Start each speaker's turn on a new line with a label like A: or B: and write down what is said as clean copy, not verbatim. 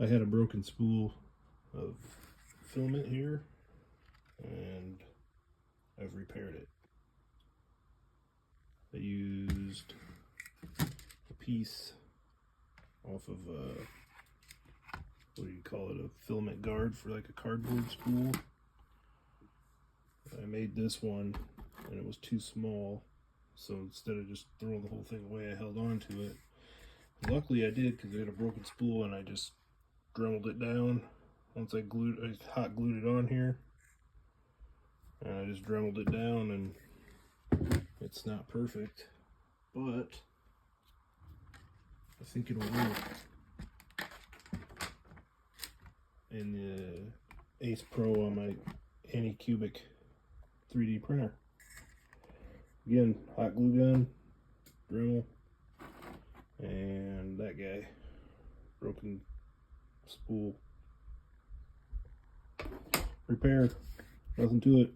A: I had a broken spool of filament here, and I've repaired it. I used a piece off of what do you call it, a filament guard for like a cardboard spool. I made this one and it was too small, so instead of just throwing the whole thing away, I held on to it. Luckily I did, because I had a broken spool, and I just dremeled it down. Once I hot glued it on here, and I just dremeled it down, and it's not perfect, but I think it'll work. In the Ace Pro on my Anycubic 3D printer. Again, hot glue gun, Dremel, and that guy, broken spool. Repaired, nothing to it.